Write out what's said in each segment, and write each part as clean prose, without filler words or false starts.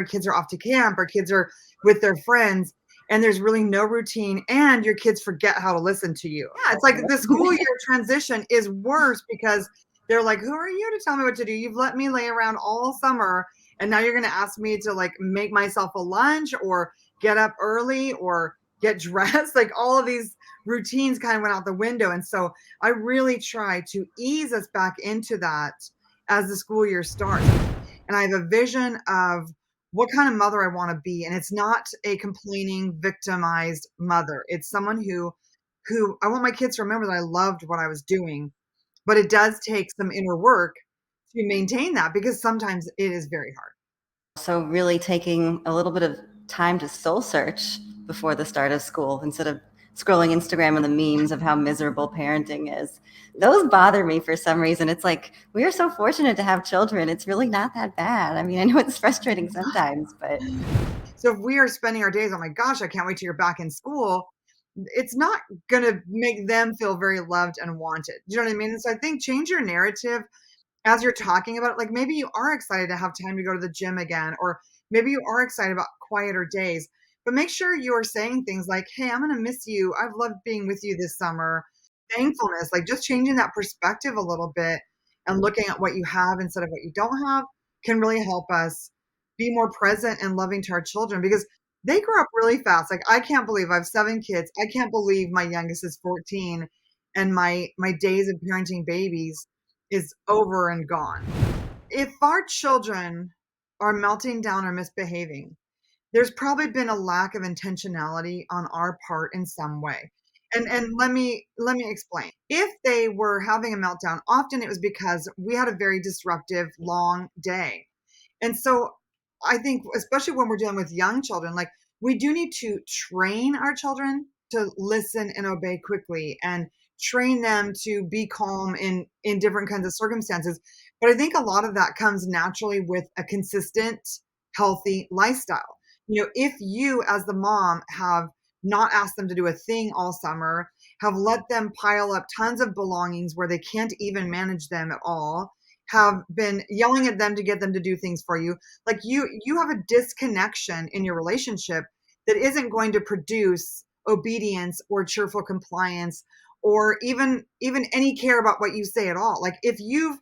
our kids are off to camp, our kids are with their friends, and there's really no routine, and your kids forget how to listen to you. Yeah, it's like the school year transition is worse because they're like, "Who are you to tell me what to do? You've let me lay around all summer, and now you're gonna ask me to, like, make myself a lunch or get up early or get dressed." Like, all of these routines kind of went out the window, and so I really try to ease us back into that as the school year starts. And I have a vision of what kind of mother I want to be. And it's not a complaining, victimized mother. It's someone who I want my kids to remember that I loved what I was doing, but it does take some inner work to maintain that because sometimes it is very hard. So really taking a little bit of time to soul search before the start of school instead of scrolling Instagram and the memes of how miserable parenting is. Those bother me for some reason. It's like we are so fortunate to have children. It's really not that bad. I mean, I know it's frustrating sometimes, but So if we are spending our days, oh my gosh, I can't wait till you're back in school. It's not going to make them feel very loved and wanted. Do you know what I mean? So I think change your narrative as you're talking about it, like maybe you are excited to have time to go to the gym again, or maybe you are excited about quieter days, but make sure you are saying things like, "Hey, I'm going to miss you. I've loved being with you this summer." Thankfulness, like just changing that perspective a little bit and looking at what you have instead of what you don't have can really help us be more present and loving to our children because they grow up really fast. Like I can't believe I have 7 kids. I can't believe my youngest is 14 and my days of parenting babies is over and gone. If our children are melting down or misbehaving, there's probably been a lack of intentionality on our part in some way. And let me explain. If they were having a meltdown, often it was because we had a very disruptive long day. And so I think, especially when we're dealing with young children, like we do need to train our children to listen and obey quickly and train them to be calm in different kinds of circumstances. But I think a lot of that comes naturally with a consistent, healthy lifestyle. If you as the mom have not asked them to do a thing all summer, have let them pile up tons of belongings where they can't even manage them at all, have been yelling at them to get them to do things for you, like you have a disconnection in your relationship that isn't going to produce obedience or cheerful compliance or even any care about what you say at all. Like if you've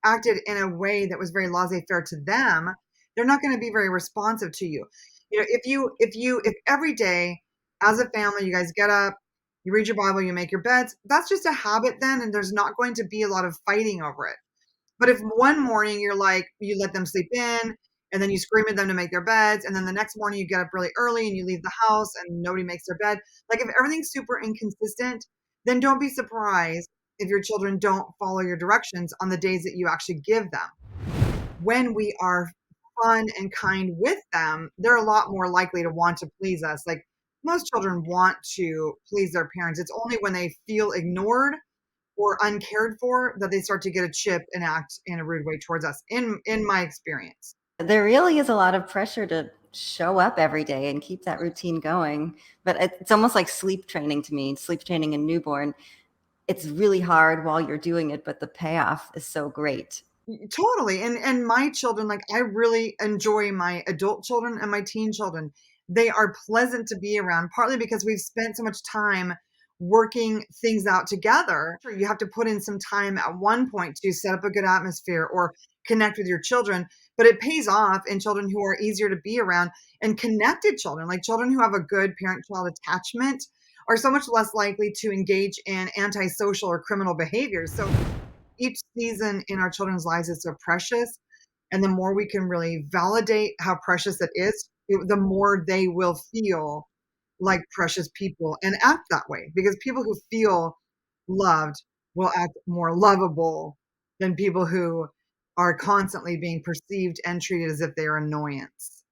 acted in a way that was very laissez-faire to them, they're not going to be very responsive to you. If every day as a family you guys get up, you read your Bible, you make your beds, that's just a habit then, and there's not going to be a lot of fighting over it. But if one morning you're like, you let them sleep in and then you scream at them to make their beds, and then the next morning you get up really early and you leave the house and nobody makes their bed, like if everything's super inconsistent, then don't be surprised if your children don't follow your directions on the days that you actually give them. When we are fun and kind with them, they're a lot more likely to want to please us. Like most children want to please their parents. It's only when they feel ignored or uncared for that they start to get a chip and act in a rude way towards us in my experience. there really is a lot of pressure to show up every day and keep that routine going. But it's almost like sleep training to me, sleep training in newborn. It's really hard while you're doing it, but the payoff is so great. Totally. And my children, like I really enjoy my adult children and my teen children. They are pleasant to be around, partly because we've spent so much time working things out together. Sure, you have to put in some time at one point to set up a good atmosphere or connect with your children, but it pays off in children who are easier to be around and connected children, like children who have a good parent-child attachment are so much less likely to engage in antisocial or criminal behaviors. So each season in our children's lives is so precious. And the more we can really validate how precious it is, the more they will feel like precious people and act that way. Because people who feel loved will act more lovable than people who are constantly being perceived and treated as if they are annoyance.